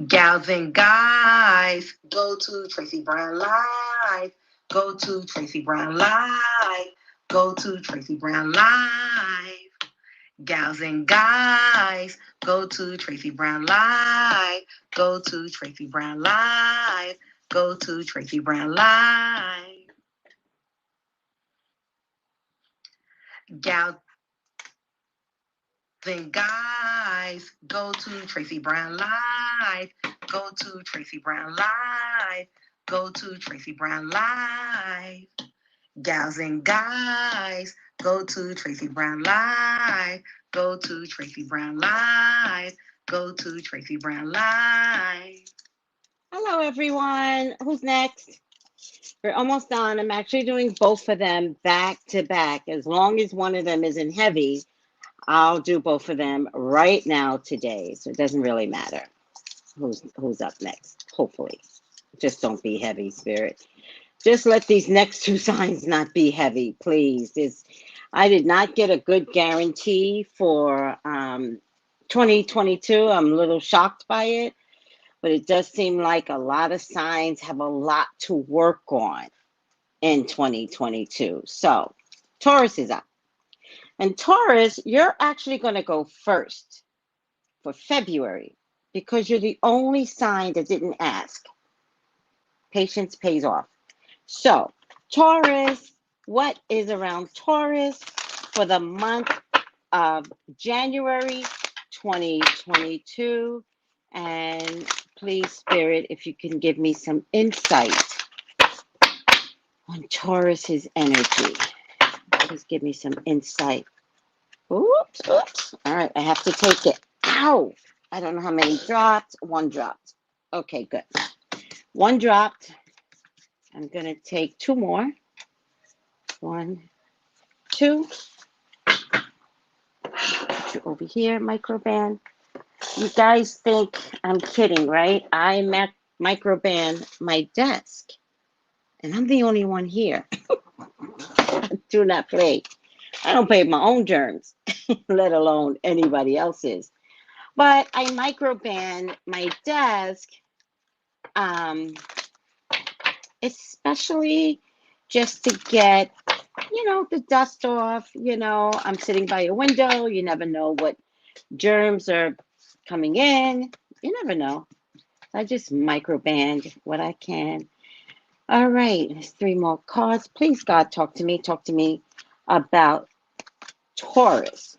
Gals and guys, go to Tracey Brown Live. Go to Tracey Brown Live. Go to Tracey Brown Live. Gals and guys, go to Tracey Brown Live. Go to Tracey Brown Live. Go to Tracey Brown Live. Gals and guys, go to Tracey Brown Live. Go to Tracey Brown Live. Go to Tracey Brown Live. Gals and guys, go to Tracey Brown Live. Go to Tracey Brown Live. Go to Tracey Brown Live. Hello, everyone. Who's next? We're almost done. I'm actually doing both of them back to back. As long as one of them isn't heavy, I'll do both of them right now today. So it doesn't really matter who's up next, hopefully. Just don't be heavy, Spirit. Just let these next two signs not be heavy, please. I did not get a good guarantee for 2022. I'm a little shocked by it, but it does seem like a lot of signs have a lot to work on in 2022. So Taurus is up. And Taurus, you're actually going to go first for February because you're the only sign that didn't ask. Patience pays off. So, Taurus, what is around Taurus for the month of January 2022? And please, Spirit, if you can give me some insight on Taurus's energy. Please give me some insight. Oops, oops. All right, I have to take it. Ow! I don't know how many dropped. One dropped. Okay, good. One dropped. I'm going to take two more. 1, 2. Put you over here, microband. You guys think I'm kidding, right? I microband my desk, and I'm the only one here. Do not play. I don't play with my own germs, let alone anybody else's. But I microband my desk, especially just to get, the dust off. I'm sitting by a window. You never know what germs are coming in. You never know. I just microband what I can. All right, there's 3 more cards. Please, God, talk to me. Talk to me about Taurus.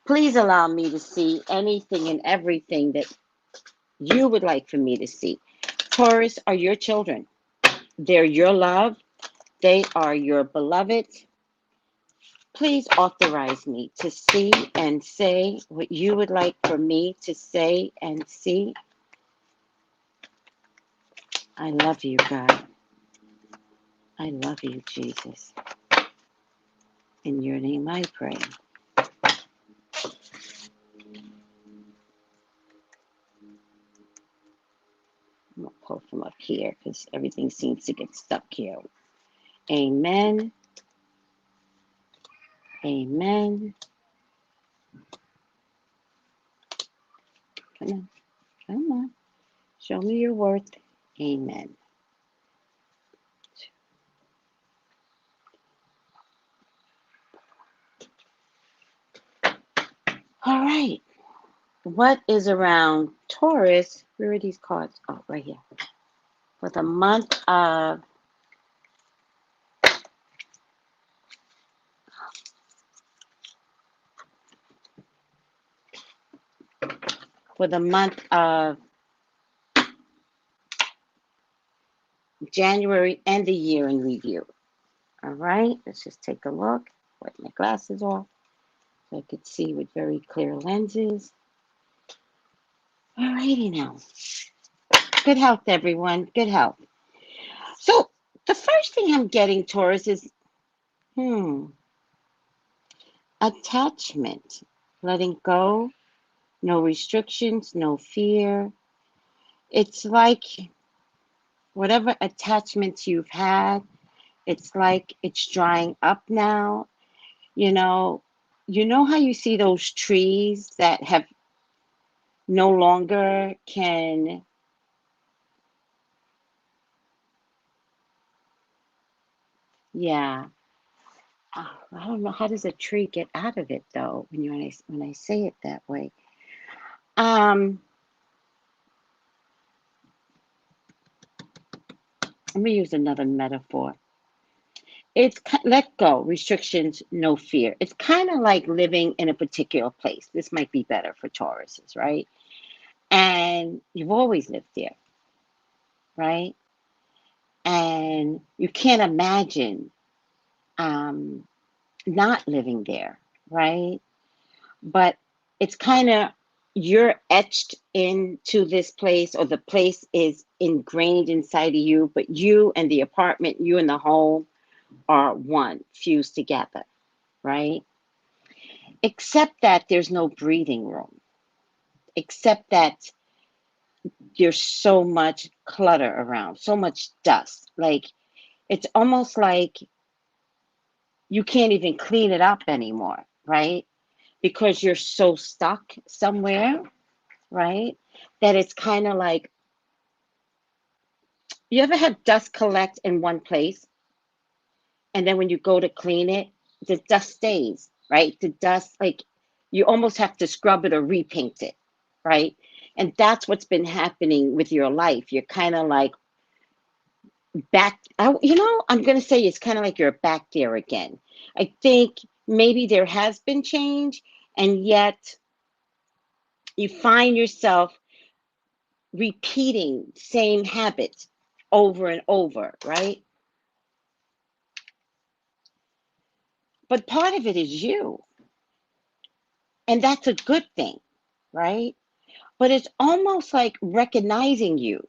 Please allow me to see anything and everything that you would like for me to see. Taurus are your children. They're your love. They are your beloved. Please authorize me to see and say what you would like for me to say and see. I love you, God. I love you, Jesus. In your name I pray. I'm going to pull from up here because everything seems to get stuck here. Amen. Amen. Come on. Come on. Show me your worth. Amen. All right. What is around Taurus? Where are these cards? Oh, right here. For the month of January and the year in review. All right, let's just take a look. Wipe my glasses off so I could see with very clear lenses. All righty now. Good health, everyone. Good health. So the first thing I'm getting, Taurus, is attachment. Letting go. No restrictions, no fear. It's like whatever attachments you've had, it's like it's drying up now. You know how you see those trees that have no longer can, yeah. I don't know, how does a tree get out of it though when I say it that way? Um, Let me use another metaphor. It's let go, restrictions, no fear. It's kind of like living in a particular place. This might be better for Tauruses, right? And you've always lived there, right? And you can't imagine um, not living there, right? But it's kind of, you're etched into this place, or the place is ingrained inside of you, but you and the apartment, you and the home are one, fused together, right? Except that there's no breathing room, except that there's so much clutter around, so much dust. Like, it's almost like you can't even clean it up anymore, right? Because you're so stuck somewhere, right? That it's kind of like, you ever have dust collect in one place, and then when you go to clean it, the dust stays, right? The dust, like, you almost have to scrub it or repaint it, right? And that's what's been happening with your life. You're kind of like back, I'm going to say it's kind of like you're back there again. I think maybe there has been change, and yet you find yourself repeating same habits over and over, right? But part of it is you, and that's a good thing, right? But it's almost like recognizing,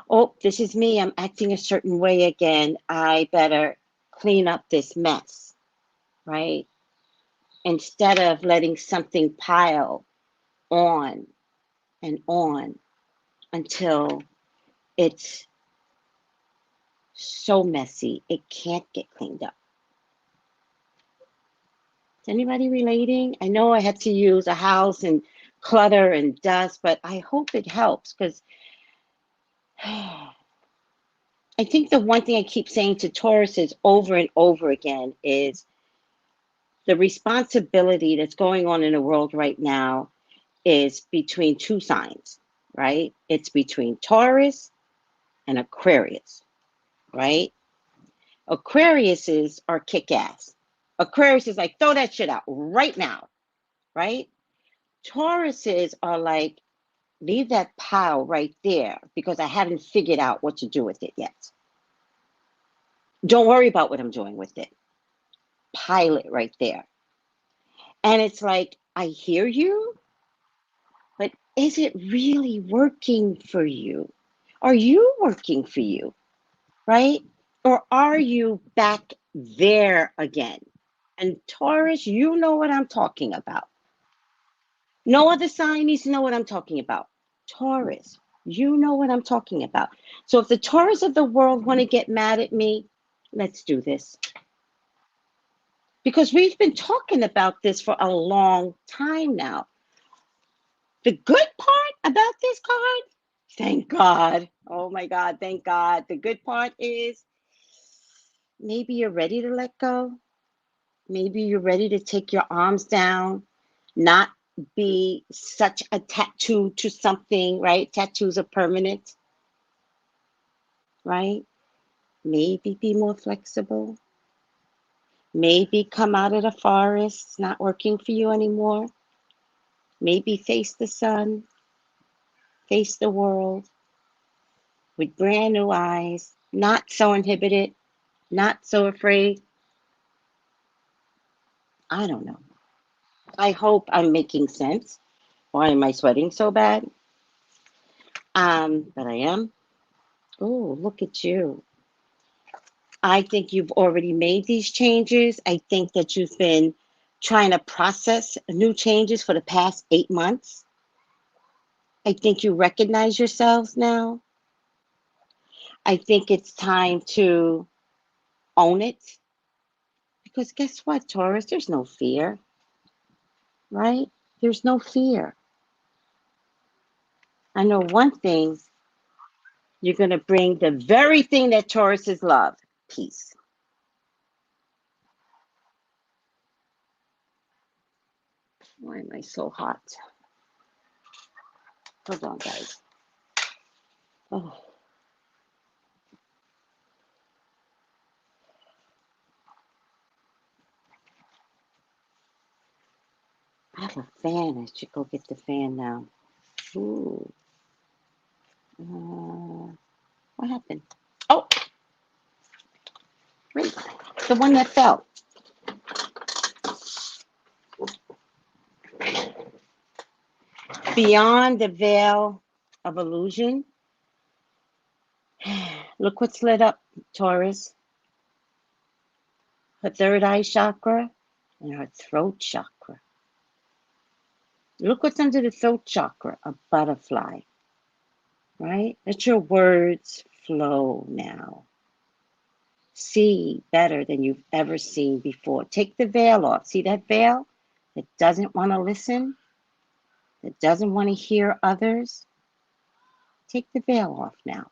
oh, this is me. I'm acting a certain way again. I better clean up this mess, right? Instead of letting something pile on and on until it's so messy it can't get cleaned up. Is anybody relating? I know I had to use a house and clutter and dust, but I hope it helps, because I think the one thing I keep saying to Tauruses over and over again is the responsibility that's going on in the world right now is between two signs, right? It's between Taurus and Aquarius, right? Aquariuses are kick ass. Aquarius is like, throw that shit out right now, right? Tauruses are like, leave that pile right there because I haven't figured out what to do with it yet. Don't worry about what I'm doing with it. Pile it right there. And it's like, I hear you, but is it really working for you? Are you working for you, right? Or are you back there again? And Taurus, you know what I'm talking about. No other sign needs to know what I'm talking about. Taurus, you know what I'm talking about. So if the Taurus of the world want to get mad at me, let's do this. Because we've been talking about this for a long time now. The good part about this card, thank God. Oh my God, thank God. The good part is maybe you're ready to let go. Maybe you're ready to take your arms down, not be such a tattoo to something, right? Tattoos are permanent, right? Maybe be more flexible. Maybe come out of the forest. It's not working for you anymore. Maybe face the sun, face the world with brand new eyes, not so inhibited, not so afraid. I don't know. I hope I'm making sense. Why am I sweating so bad? But I am. Oh, look at you. I think you've already made these changes. I think that you've been trying to process new changes for the past 8 months. I think you recognize yourselves now. I think it's time to own it. Because guess what, Taurus? There's no fear, right? There's no fear. I know one thing, you're going to bring the very thing that Tauruses love, peace. Why am I so hot? Hold on, guys. Oh. I have a fan. I should go get the fan now. Ooh. What happened? Oh, wait. The one that fell. Beyond the veil of illusion, look what's lit up, Taurus. Her third eye chakra and her throat chakra. Look what's under the throat chakra, a butterfly, right? Let your words flow now. See better than you've ever seen before. Take the veil off. See that veil that doesn't want to listen, that doesn't want to hear others? Take the veil off now.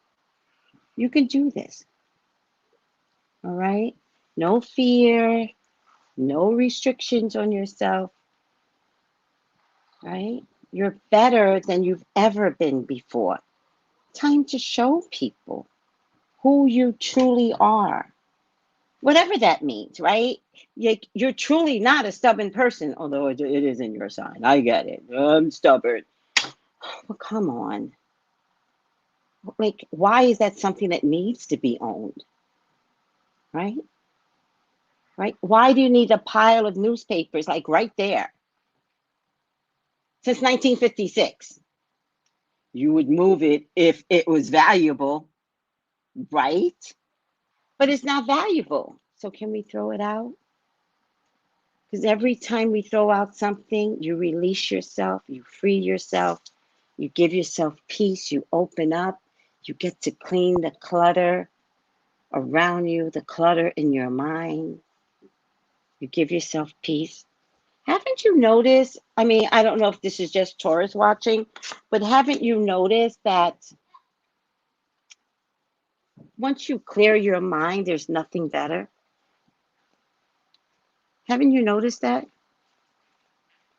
You can do this. All right? No fear, no restrictions on yourself. Right? You're better than you've ever been before. Time to show people who you truly are. Whatever that means, right? You're truly not a stubborn person, although it is in your sign. I get it. I'm stubborn. Well, come on. Like, why is that something that needs to be owned? Right? Right? Why do you need a pile of newspapers like right there? Since 1956. You would move it if it was valuable, right? But it's not valuable. So can we throw it out? Because every time we throw out something, you release yourself, you free yourself, you give yourself peace, you open up, you get to clean the clutter around you, the clutter in your mind. You give yourself peace. Haven't you noticed? I mean, I don't know if this is just Taurus watching, but haven't you noticed that once you clear your mind, there's nothing better? Haven't you noticed that?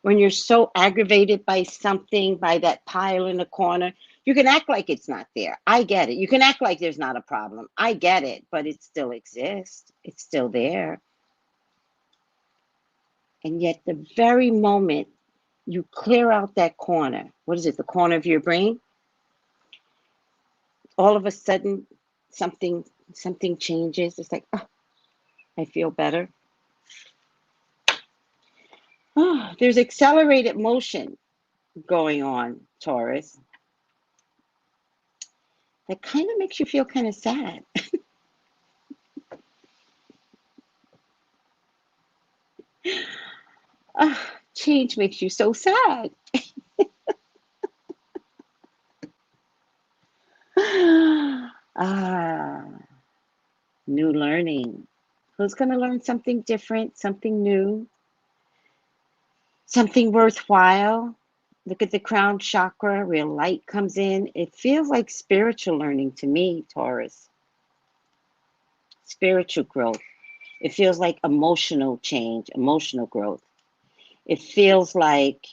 When you're so aggravated by something, by that pile in the corner, you can act like it's not there. I get it. You can act like there's not a problem. I get it, but it still exists. It's still there. And yet the very moment you clear out that corner, what is it, the corner of your brain? All of a sudden, something changes. It's like, oh, I feel better. Oh, there's accelerated motion going on, Taurus. That kind of makes you feel kind of sad. Change makes you so sad. New learning. Who's going to learn something different, something new, something worthwhile? Look at the crown chakra where light comes in. It feels like spiritual learning to me, Taurus. Spiritual growth. It feels like emotional change, emotional growth. It feels like,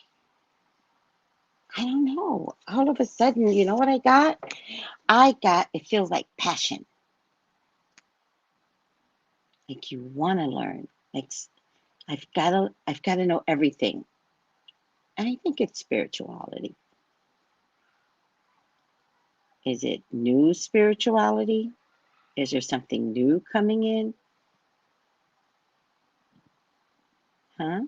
I don't know, all of a sudden, you know what I got? It feels like passion. Like you want to learn. Like I've got to know everything. And I think it's spirituality. Is it new spirituality? Is there something new coming in? Huh?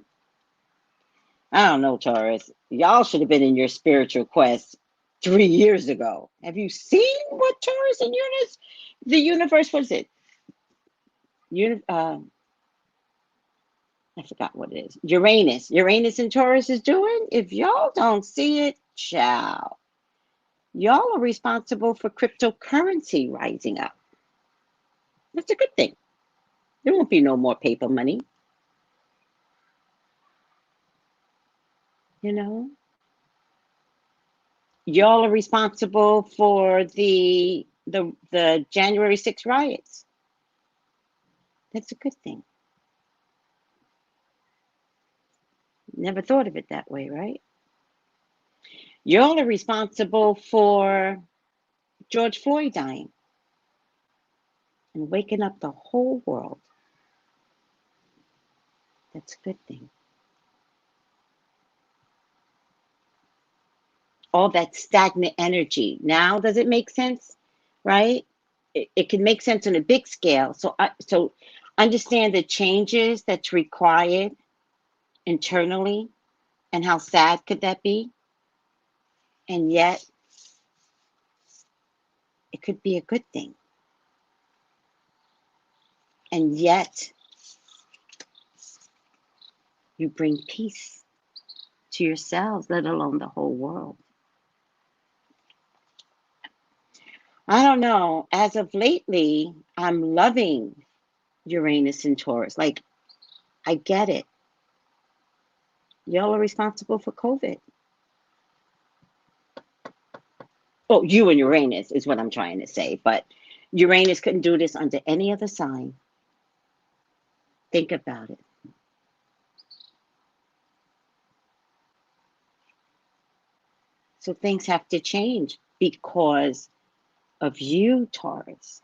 I don't know, Taurus. Y'all should have been in your spiritual quest 3 years ago. Have you seen what Taurus and Uranus, the universe, was it? I forgot what it is. Uranus and Taurus is doing. If y'all don't see it, ciao. Y'all are responsible for cryptocurrency rising up. That's a good thing. There won't be no more paper money. you know? Y'all are responsible for the January 6th riots. That's a good thing. Never thought of it that way, right? Y'all are responsible for George Floyd dying and waking up the whole world. That's a good thing. All that stagnant energy. Now, does it make sense? Right? It can make sense on a big scale. So understand the changes that's required internally, and how sad could that be? And yet, it could be a good thing. And yet, you bring peace to yourselves, let alone the whole world. I don't know. As of lately, I'm loving Uranus and Taurus. Like, I get it. Y'all are responsible for COVID. Oh, you and Uranus is what I'm trying to say. But Uranus couldn't do this under any other sign. Think about it. So things have to change because of you, Taurus.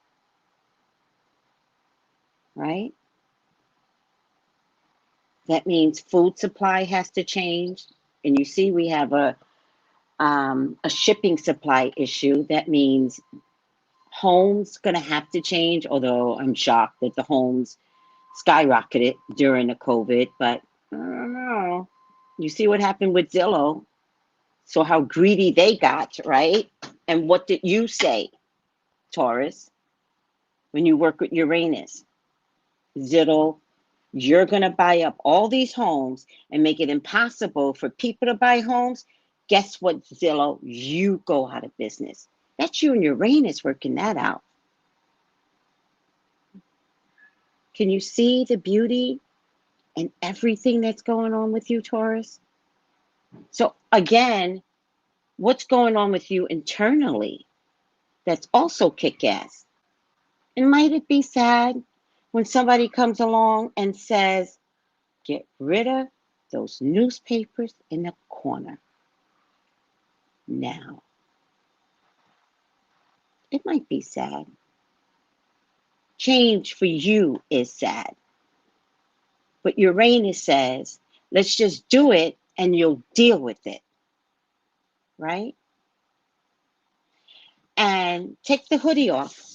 Right? That means food supply has to change. And you see we have a shipping supply issue. That means homes going to have to change, although I'm shocked that the homes skyrocketed during the COVID, but I don't know. You see what happened with ZELLE. So how greedy they got, right? And what did you say, Taurus, when you work with Uranus? ZELLE, you're going to buy up all these homes and make it impossible for people to buy homes. Guess what, ZELLE? You go out of business. That's you and Uranus working that out. Can you see the beauty and everything that's going on with you, Taurus? So again, what's going on with you internally that's also kick-ass? And might it be sad when somebody comes along and says, get rid of those newspapers in the corner now? It might be sad. Change for you is sad. But Uranus says, let's just do it and you'll deal with it. Right? And take the hoodie off.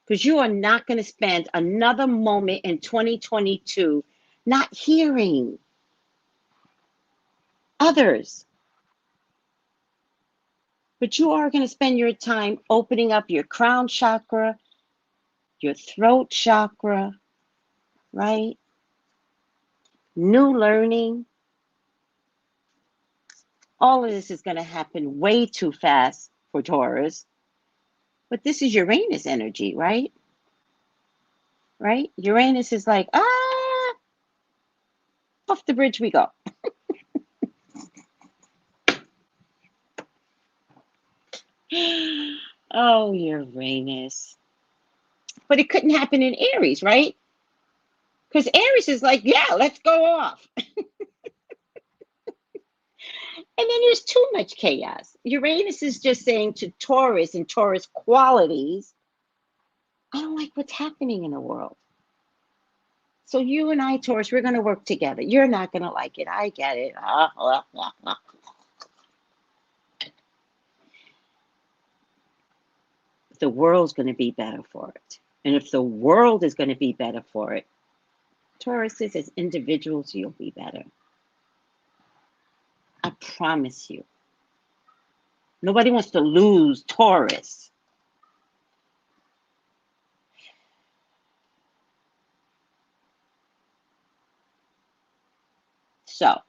Because you are not going to spend another moment in 2022 not hearing others. But you are going to spend your time opening up your crown chakra, your throat chakra, right? New learning. All of this is going to happen way too fast for Taurus. But this is Uranus energy, right? Right? Uranus is like, off the bridge we go. Oh, Uranus. But it couldn't happen in Aries, right? Because Aries is like, yeah, let's go off. And then there's too much chaos. Uranus is just saying to Taurus and Taurus qualities, I don't like what's happening in the world. So you and I, Taurus, we're going to work together. You're not going to like it. I get it. The world's going to be better for it. And if the world is going to be better for it, Tauruses as individuals, you'll be better. I promise you. Nobody wants to lose Taurus. So,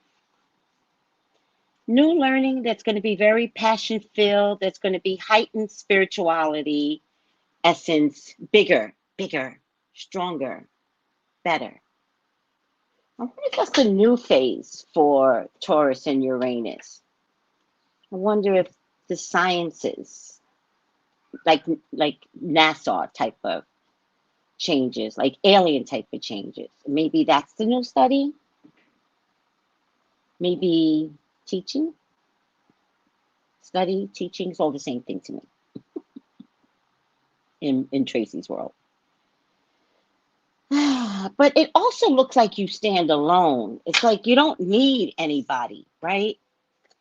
new learning that's going to be very passion-filled, that's going to be heightened spirituality, essence, bigger, stronger, better. I wonder if that's the new phase for Taurus and Uranus. I wonder if the sciences, like NASA type of changes, like alien type of changes. Maybe that's the new study. Maybe teaching, study, teaching is all the same thing to me in Tracy's world. But it also looks like you stand alone. It's like you don't need anybody, right?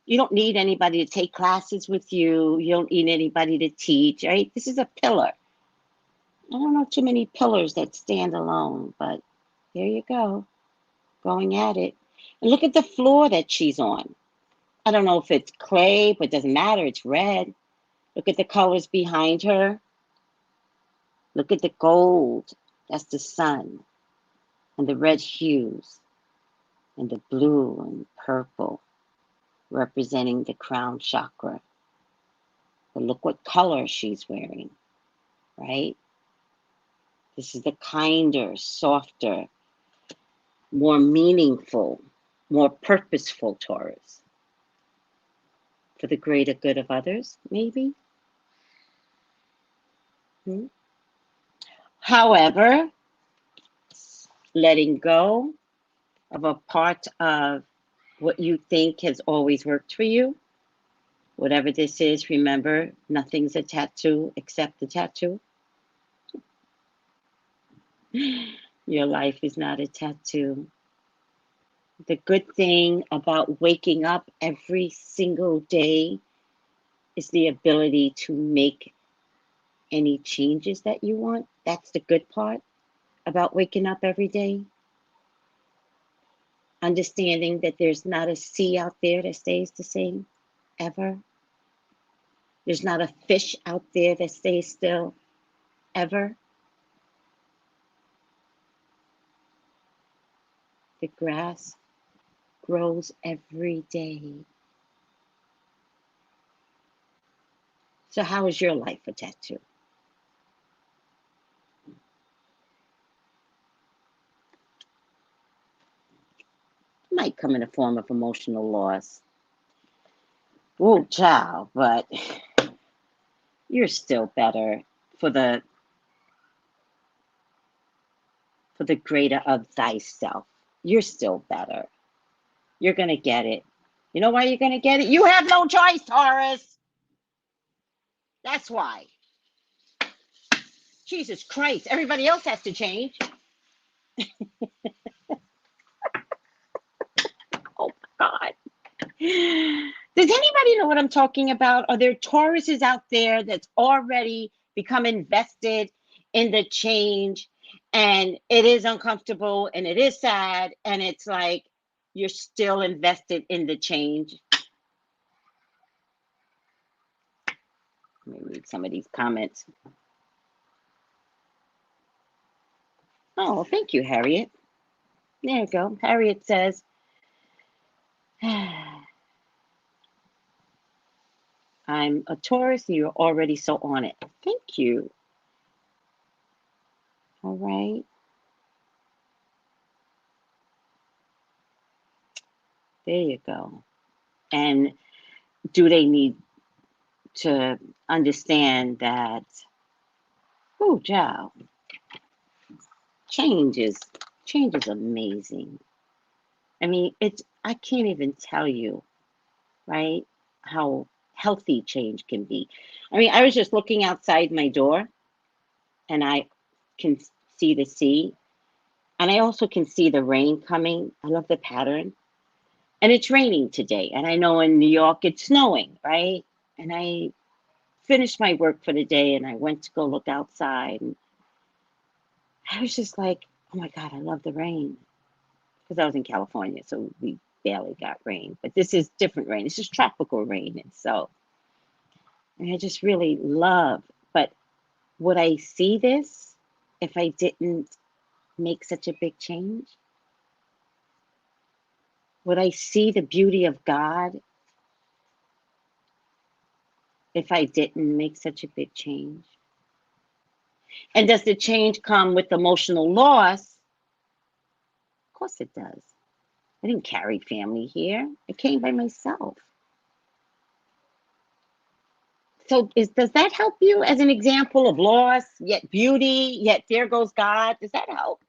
You don't need anybody to take classes with you. You don't need anybody to teach, right? This is a pillar. I don't know too many pillars that stand alone, but there you go, going at it. And look at the floor that she's on. I don't know if it's clay, but it doesn't matter. It's red. Look at the colors behind her. Look at the gold. That's the sun. And the red hues. And the blue and purple, representing the crown chakra. But look what color she's wearing, right? This is the kinder, softer, more meaningful, more purposeful Taurus. For the greater good of others, maybe? However, letting go of a part of what you think has always worked for you, whatever this is, remember, nothing's a tattoo except the tattoo. Your life is not a tattoo. The good thing about waking up every single day is the ability to make any changes that you want. That's the good part about waking up every day. Understanding that there's not a sea out there that stays the same, ever. There's not a fish out there that stays still, ever. The grass grows every day. So how is your life a tattoo? It might come in the form of emotional loss. Oh, child, but you're still better for the greater of thyself. You're still better. You're going to get it. You know why you're going to get it? You have no choice, Taurus. That's why. Jesus Christ. Everybody else has to change. Oh, God. Does anybody know what I'm talking about? Are there Tauruses out there that's already become invested in the change, and it is uncomfortable and it is sad, and it's like you're still invested in the change? Let me read some of these comments. Oh, thank you, Harriet. There you go. Harriet says, I'm a Taurus and you're already so on it. Thank you. All right. There you go. And do they need to understand that, oh, child, change is amazing. I mean, I can't even tell you, right, how healthy change can be. I mean, I was just looking outside my door and I can see the sea, and I also can see the rain coming. I love the pattern. And it's raining today. And I know in New York it's snowing, right? And I finished my work for the day and I went to go look outside. And I was just like, oh my God, I love the rain. Because I was in California, so we barely got rain. But this is different rain. This is tropical rain. And I just really love. But would I see this if I didn't make such a big change? Would I see the beauty of God if I didn't make such a big change? And does the change come with emotional loss course it does. I didn't carry family here. I came by myself. So does that help you as an example of loss, yet beauty, yet there goes God? Does that help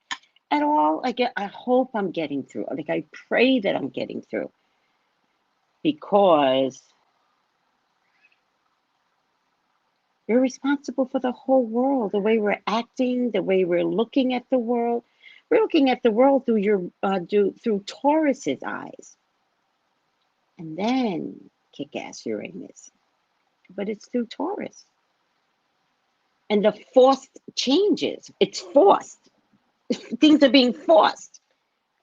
at all? Like, I hope I'm getting through. Like, I pray that I'm getting through, because you're responsible for the whole world, the way we're acting, the way we're looking at the world. We're looking at the world through through Taurus's eyes, and then kick-ass Uranus. But it's through Taurus. And the forced changes. It's forced. Things are being forced.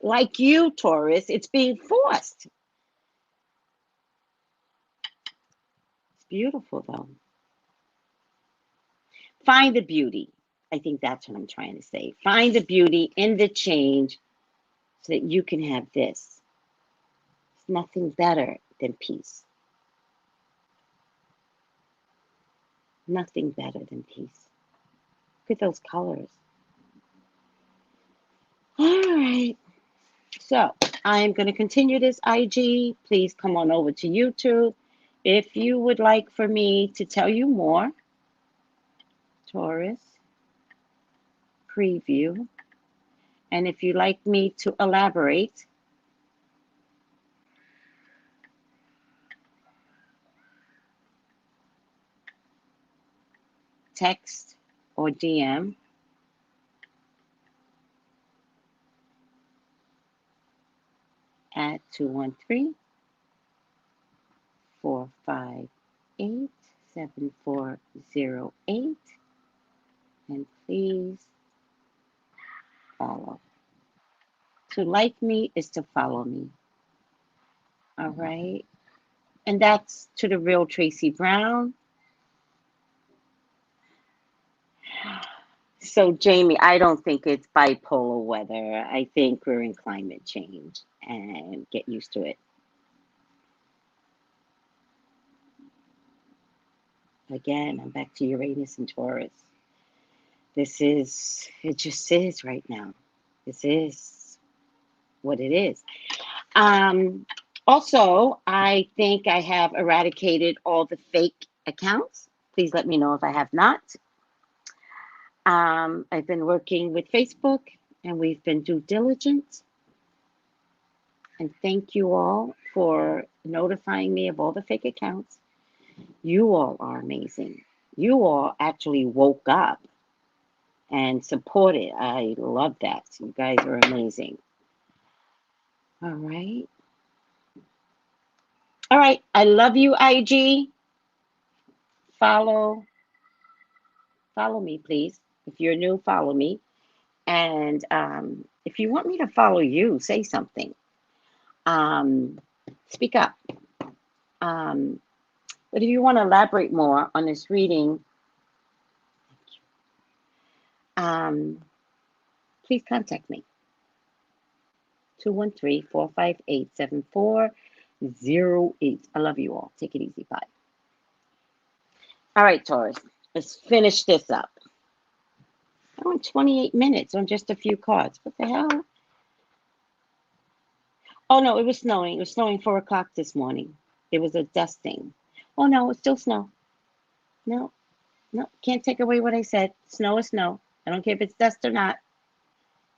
Like you, Taurus, it's being forced. It's beautiful, though. Find the beauty. I think that's what I'm trying to say. Find the beauty in the change so that you can have this. There's nothing better than peace. Nothing better than peace. Look at those colors. All right. So I'm going to continue this IG. Please come on over to YouTube. If you would like for me to tell you more, Taurus, preview. And if you'd like me to elaborate, text or DM at 213-458-7408. And please follow. To like me is to follow me. All right. And that's to the real Tracey Brown. So, Jamie, I don't think it's bipolar weather. I think we're in climate change, and get used to it. Again, I'm back to Uranus and Taurus. It just is right now. This is what it is. Also, I think I have eradicated all the fake accounts. Please let me know if I have not. I've been working with Facebook, and we've been due diligent. And thank you all for notifying me of all the fake accounts. You all are amazing. You all actually woke up and supported. I love that. You guys are amazing. All right. All right. I love you, IG. Follow me, please. If you're new, follow me. And if you want me to follow you, say something. Speak up. But if you want to elaborate more on this reading, please contact me. 213-458-7408. I love you all. Take it easy. Bye. All right, Taurus. Let's finish this up. I went 28 minutes on just a few cards. What the hell? Oh, no, it was snowing. It was snowing 4 o'clock this morning. It was a dusting. Oh, no, it's still snow. No, can't take away what I said. Snow is snow. I don't care if it's dust or not.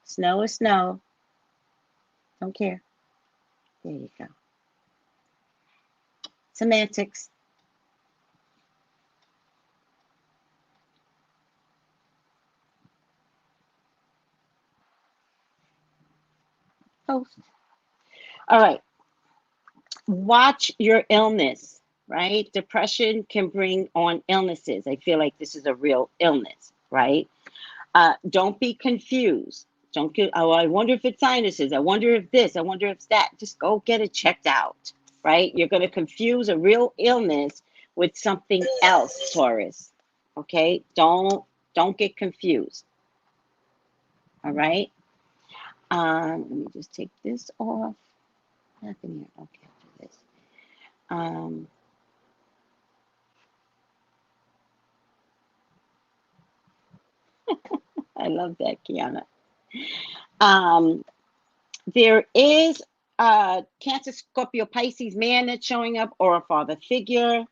Snow is snow. Don't care. There you go. Semantics. Post. All right. Watch your illness, right? Depression can bring on illnesses. I feel like this is a real illness, right? Don't be confused. Don't get, oh, I wonder if it's sinuses. I wonder if this, I wonder if it's that. Just go get it checked out, right? You're going to confuse a real illness with something else, Taurus. Okay? Don't get confused. All right? Let me just take this off. Nothing here. Okay, after this. I love that, Kiana. There is a Cancer, Scorpio, Pisces man that's showing up, or a father figure.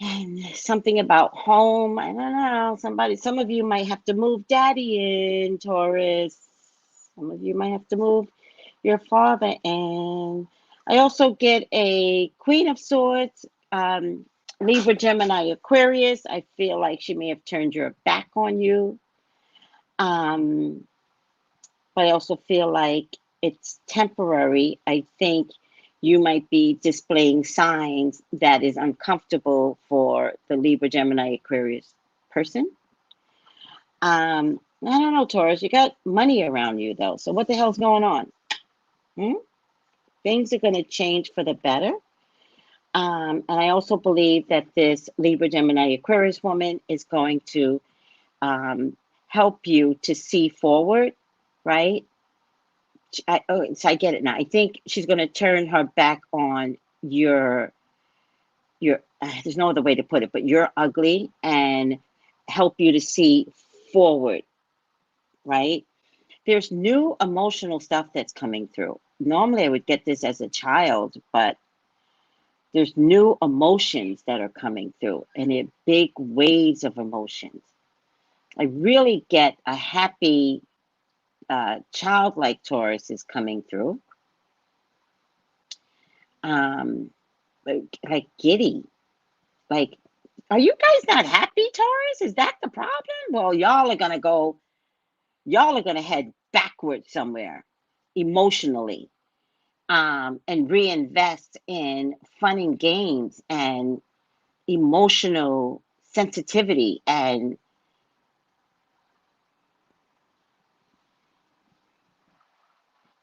And something about home. I don't know. Some of you might have to move daddy in, Taurus. Some of you might have to move your father in. I also get a Queen of Swords, Libra, Gemini, Aquarius. I feel like she may have turned your back on you. But I also feel like it's temporary. I think you might be displaying signs that is uncomfortable for the Libra, Gemini, Aquarius person. I don't know, Taurus. You got money around you, though. So what the hell's going on? Things are going to change for the better. And I also believe that this Libra, Gemini, Aquarius woman is going to help you to see forward, right? So I get it now. I think she's going to turn her back on your there's no other way to put it, but you're ugly, and help you to see forward, right? There's new emotional stuff that's coming through. Normally I would get this as a child, but there's new emotions that are coming through, and they're big waves of emotions. I really get a happy childlike Taurus is coming through. Like giddy. Like, are you guys not happy, Taurus? Is that the problem? Well, y'all are gonna head backwards somewhere emotionally, and reinvest in fun and games and emotional sensitivity, and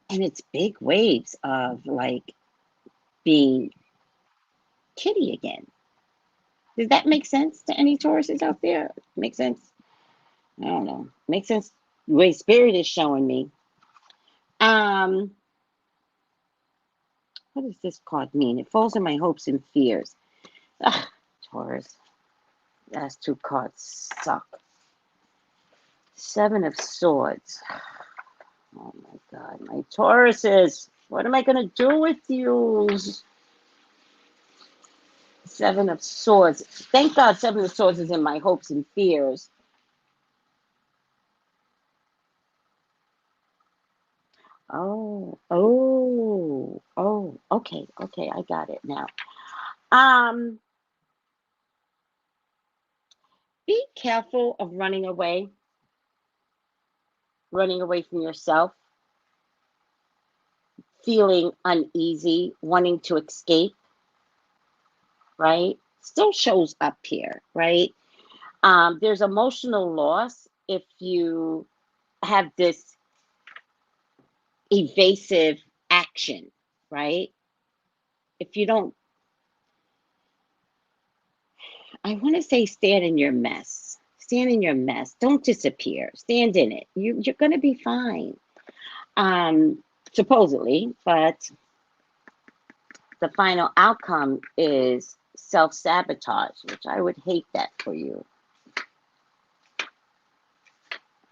it's big waves of like being kitty again. Does that make sense to any Tauruses out there? Make sense? I don't know. Make sense the way spirit is showing me. What does this card mean? It falls in my hopes and fears. Ugh, Taurus. Last two cards suck. Seven of Swords. Oh my God, my Tauruses. What am I going to do with you? Seven of Swords. Thank God Seven of Swords is in my hopes and fears. Oh, okay, I got it now. Be careful of running away from yourself, feeling uneasy, wanting to escape, right? Still shows up here, right? There's emotional loss if you have this evasive action, right? If you don't, I want to say stand in your mess. Stand in your mess. Don't disappear. Stand in it. You're going to be fine. Supposedly, but the final outcome is self-sabotage, which I would hate that for you.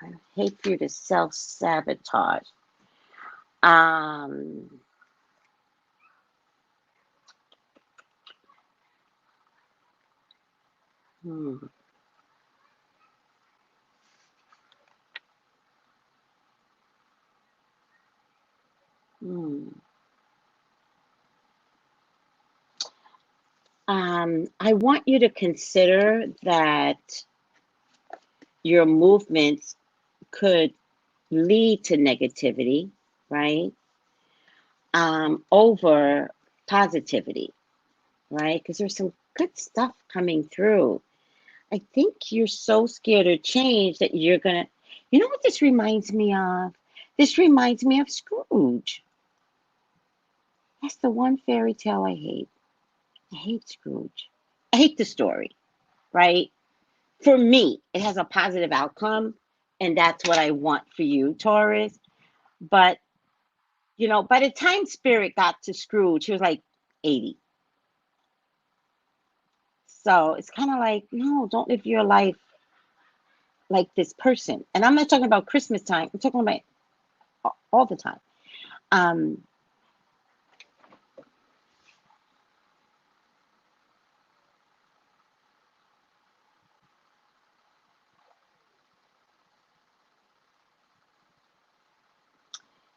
I hate for you to self-sabotage. I want you to consider that your movements could lead to negativity, right? Over positivity, right? Because there's some good stuff coming through. I think you're so scared of change that you're gonna, you know what this reminds me of? This reminds me of Scrooge. That's the one fairy tale I hate. I hate Scrooge. I hate the story, right? For me, it has a positive outcome, and that's what I want for you, Taurus. But, you know, by the time Spirit got to Scrooge, he was like 80. So it's kind of like, no, don't live your life like this person. And I'm not talking about Christmas time. I'm talking about all the time. Um,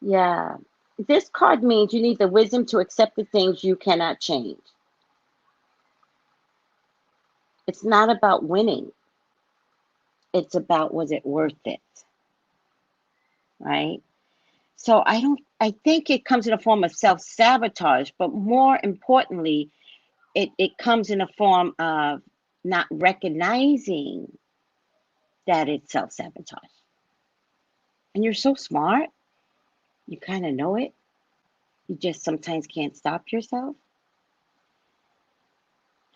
yeah. This card means you need the wisdom to accept the things you cannot change. It's not about winning. It's about, was it worth it? Right? So I think it comes in a form of self-sabotage, but more importantly, it comes in a form of not recognizing that it's self-sabotage. And you're so smart, you kind of know it. You just sometimes can't stop yourself.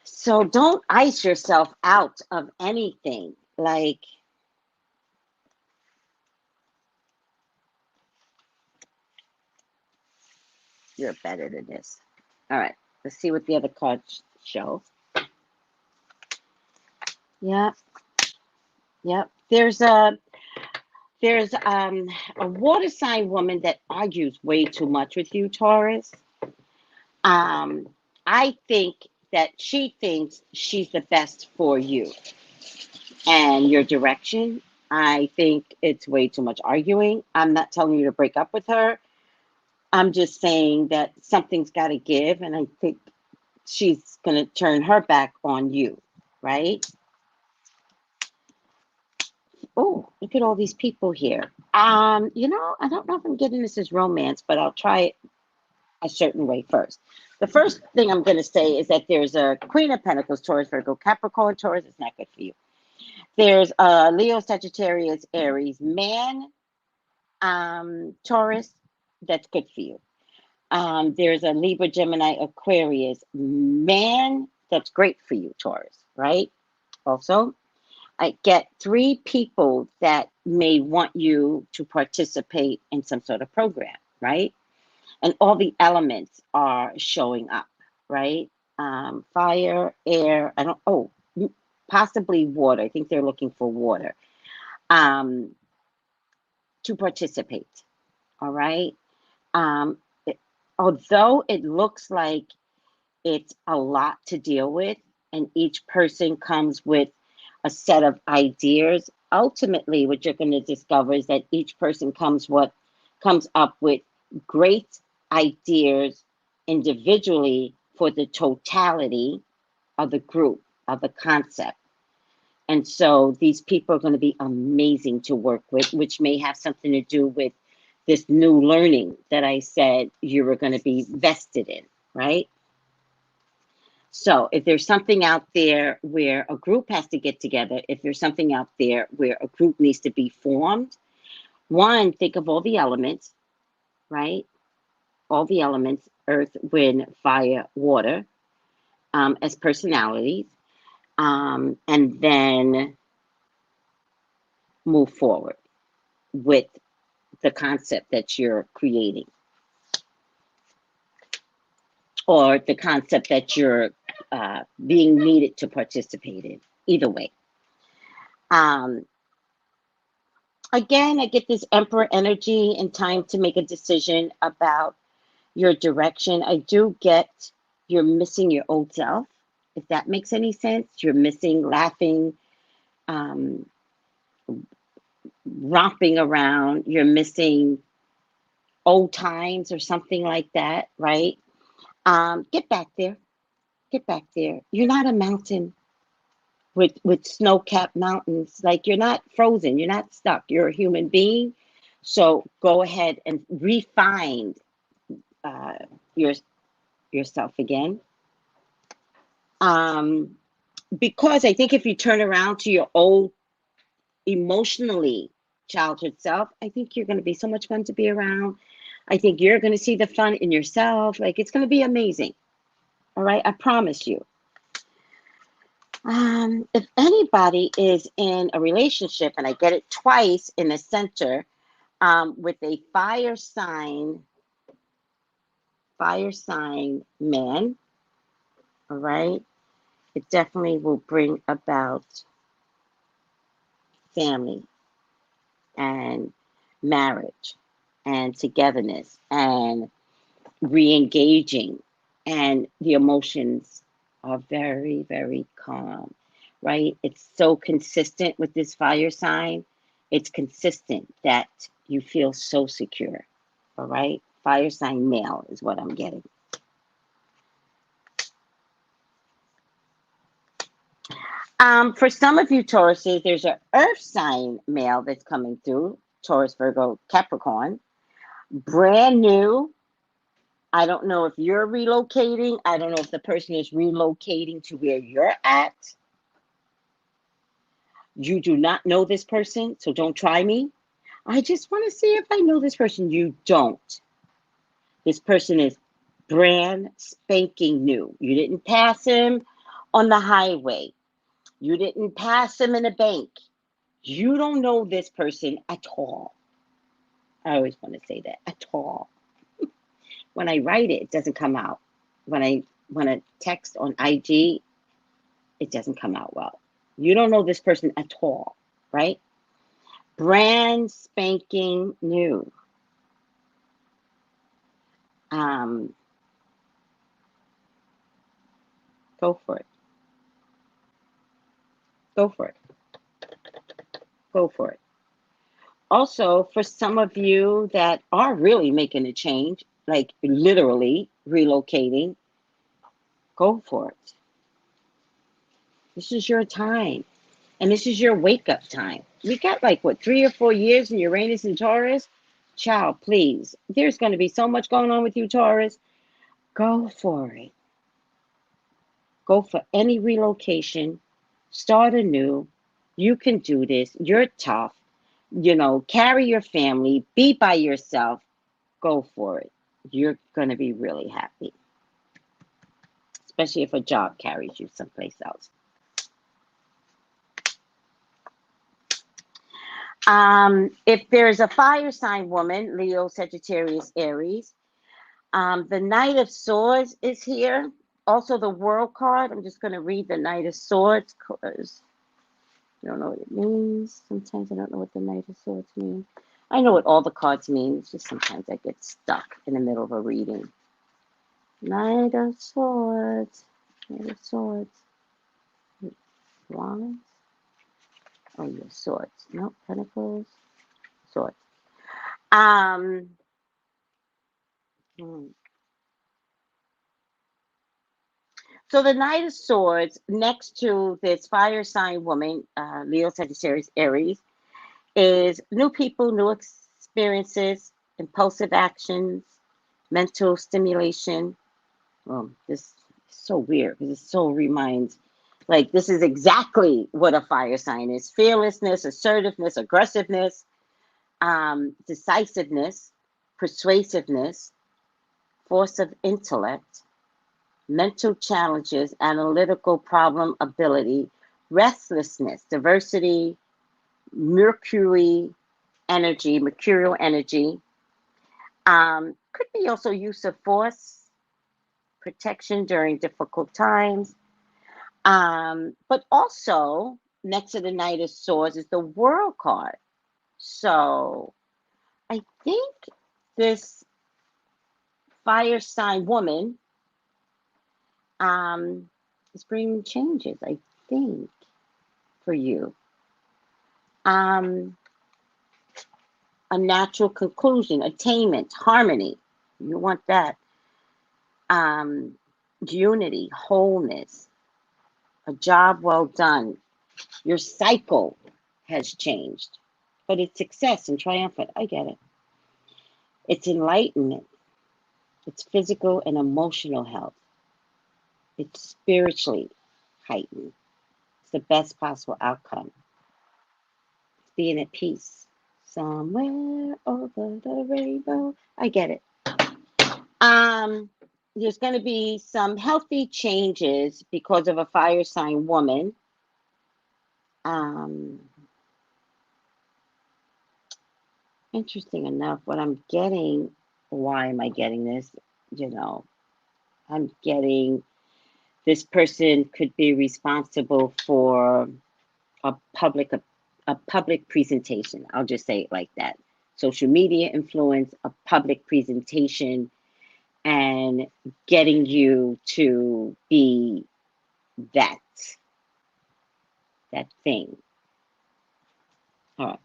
So don't ice yourself out of anything. Like, you're better than this. All right, let's see what the other cards show. Yep, yep. There's a water sign woman that argues way too much with you, Taurus. I think that she thinks she's the best for you and your direction. I think it's way too much arguing. I'm not telling you to break up with her. I'm just saying that something's got to give, and I think she's going to turn her back on you, right? Oh, look at all these people here. You know, I don't know if I'm getting this as romance, but I'll try it a certain way first. The first thing I'm going to say is that there's a Queen of Pentacles, Taurus, Virgo, Capricorn, Taurus. It's not good for you. There's a Leo, Sagittarius, Aries, man, Taurus. That's good for you. There's a Libra, Gemini, Aquarius, man. That's great for you, Taurus, right? Also, I get 3 people that may want you to participate in some sort of program, right? And all the elements are showing up, right? Fire, air, possibly water. I think they're looking for water to participate, all right? Um, Although it looks like it's a lot to deal with, and each person comes with a set of ideas, ultimately what you're going to discover is that each person comes up with great ideas individually for the totality of the group, of the concept. And so these people are going to be amazing to work with, which may have something to do with this new learning that I said you were going to be vested in, right? So if there's something out there where a group has to get together, if there's something out there where a group needs to be formed, one, think of all the elements, right? All the elements, earth, wind, fire, water, as personalities, and then move forward with the concept that you're creating, or the concept that you're being needed to participate in. Either way. Again, I get this Emperor energy and time to make a decision about your direction. I do get you're missing your old self, if that makes any sense. You're missing laughing, romping around. You're missing old times or something like that, right? Get back there. Get back there. You're not a mountain with snow-capped mountains. Like, you're not frozen. You're not stuck. You're a human being. So go ahead and refine your yourself again. Because I think if you turn around to your old emotionally childhood self, I think you're going to be so much fun to be around. I think you're going to see the fun in yourself. Like, it's going to be amazing. All right, I promise you. If anybody is in a relationship, and I get it twice in the center, with a fire sign man, all right, it definitely will bring about family and marriage. and togetherness and re-engaging, and the emotions are very, very calm, right? It's so consistent with this fire sign. It's consistent that you feel so secure, all right? Fire sign male is what I'm getting. For some of you Tauruses, there's an earth sign male that's coming through, Taurus, Virgo, Capricorn, brand new. I don't know if you're relocating. I don't know if the person is relocating to where you're at. You do not know this person, so don't try me. I just want to see if I know this person. You don't. This person is brand spanking new. You didn't pass him on the highway. You didn't pass him in a bank. You don't know this person at all. I always want to say that, at all. When I write it, it doesn't come out. When I text on IG, it doesn't come out well. You don't know this person at all, right? Brand spanking new. Go for it. Go for it. Go for it. Also, for some of you that are really making a change, like literally relocating, go for it. This is your time. And this is your wake-up time. We got like, what, 3 or 4 years in Uranus and Taurus? Child, please. There's going to be so much going on with you, Taurus. Go for it. Go for any relocation. Start anew. You can do this. You're tough. You know, carry your family. Be by yourself. Go for it. You're going to be really happy. Especially if a job carries you someplace else. If there's a fire sign woman, Leo, Sagittarius, Aries, the Knight of Swords is here. Also the World card. I'm just going to read the Knight of Swords because I don't know what it means. Sometimes I don't know what the Knight of Swords means. I know what all the cards mean. It's just sometimes I get stuck in the middle of a reading. Knight of Swords. Knight of Swords. Wands? Oh, yeah, Swords. No, Pentacles. Swords. So the Knight of Swords next to this fire sign woman, Leo, Sagittarius, Aries, is new people, new experiences, impulsive actions, mental stimulation. This is so weird because it so reminds, like, this is exactly what a fire sign is. Fearlessness, assertiveness, aggressiveness, decisiveness, persuasiveness, force of intellect, mental challenges, analytical problem ability, restlessness, diversity, mercurial energy. Could be also use of force, protection during difficult times. But also, next to the Knight of Swords is the World card. So I think this fire sign woman is bringing changes, I think, for you. A natural conclusion, attainment, harmony. You want that. Unity, wholeness, a job well done. Your cycle has changed, but it's success and triumphant. I get it. It's enlightenment. It's physical and emotional health. It's spiritually heightened. It's the best possible outcome. It's being at peace. Somewhere over the rainbow. I get it. There's going to be some healthy changes because of a fire sign woman. Interesting enough, what I'm getting, why am I getting this? You know, I'm getting this person could be responsible for a public presentation. I'll just say it like that. social media influence, a public presentation, and getting you to be that thing. All right.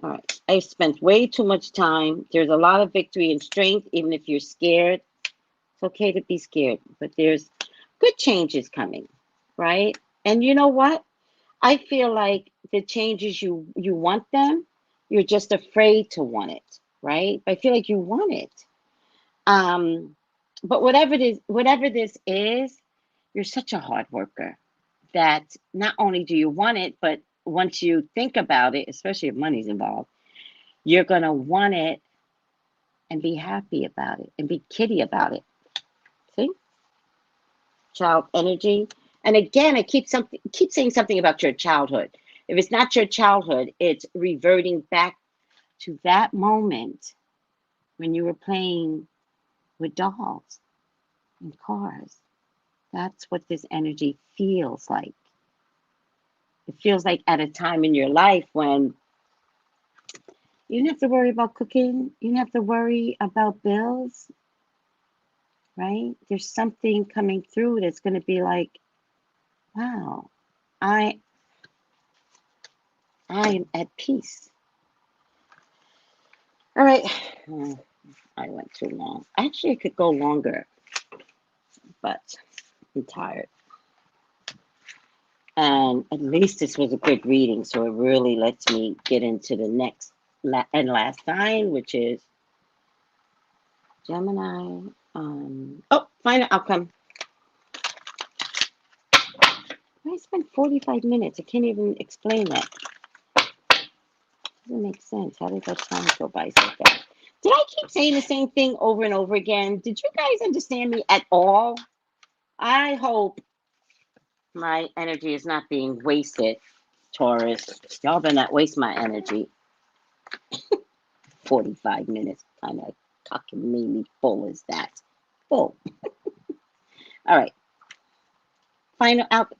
All right. I've spent way too much time. There's a lot of victory and strength, even if you're scared. It's okay to be scared, but there's good changes coming, right? And you know what? I feel like the changes you want them, you're just afraid to want it, right? But I feel like you want it. But whatever this is, you're such a hard worker that not only do you want it, but once you think about it, especially if money's involved, you're gonna want it and be happy about it and be kitty about it. See? Child energy. And again, I keep saying something about your childhood. If it's not your childhood, it's reverting back to that moment when you were playing with dolls and cars. That's what this energy feels like. It feels like at a time in your life when you didn't have to worry about cooking, you didn't have to worry about bills, right? There's something coming through that's going to be like, wow, I am at peace. All right. I went too long. Actually, I could go longer, but I'm tired. And at least this was a good reading, so it really lets me get into the next and last sign, which is Gemini. Final outcome. I spent 45 minutes. I can't even explain that. Doesn't make sense. How did that time go by so fast? Did I keep saying the same thing over and over again? Did you guys understand me at all? I hope my energy is not being wasted, Taurus. Y'all better not waste my energy. 45 minutes. Kind of fucking made me full as that. Full. All right. Final out.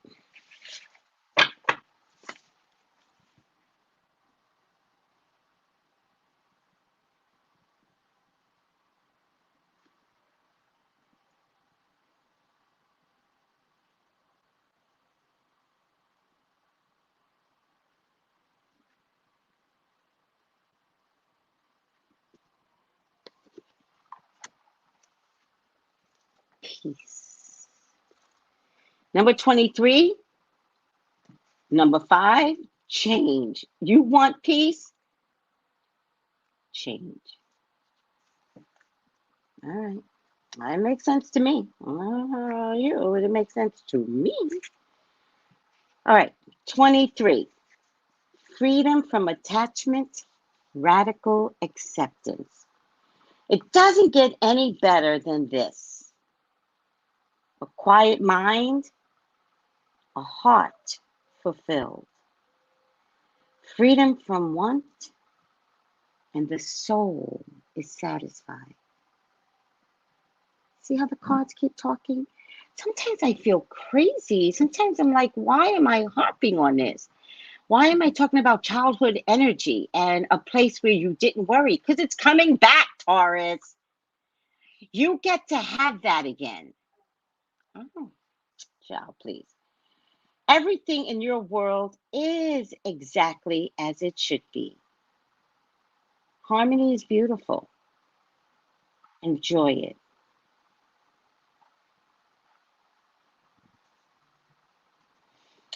Peace. Number 23. Number 5. Change. You want peace? Change. All right. That makes sense to me. It makes sense to me. All right. 23. Freedom from attachment, radical acceptance. It doesn't get any better than this. A quiet mind, a heart fulfilled. Freedom from want, and the soul is satisfied. See how the cards keep talking? Sometimes I feel crazy. Sometimes I'm like, why am I harping on this? Why am I talking about childhood energy and a place where you didn't worry? Because it's coming back, Taurus. You get to have that again. Oh, child, please. Everything in your world is exactly as it should be. Harmony is beautiful. Enjoy it.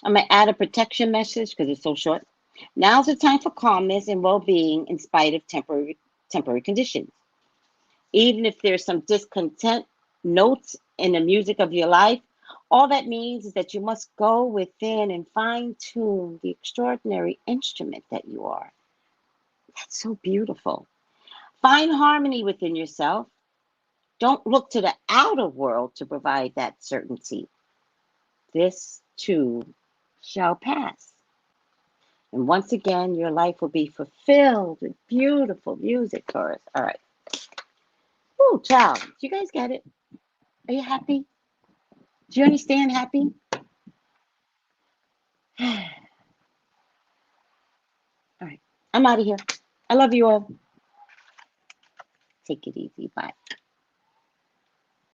I'm going to add a protection message because it's so short. Now's the time for calmness and well-being in spite of temporary conditions. Even if there's some discontent notes in the music of your life, all that means is that you must go within and fine-tune the extraordinary instrument that you are. That's so beautiful. Find harmony within yourself. Don't look to the outer world to provide that certainty. This too shall pass. And once again, your life will be fulfilled with beautiful music, Taurus. All right. Oh, child, do you guys get it? Are you happy? Do you understand happy? All right. I'm out of here. I love you all. Take it easy. Bye.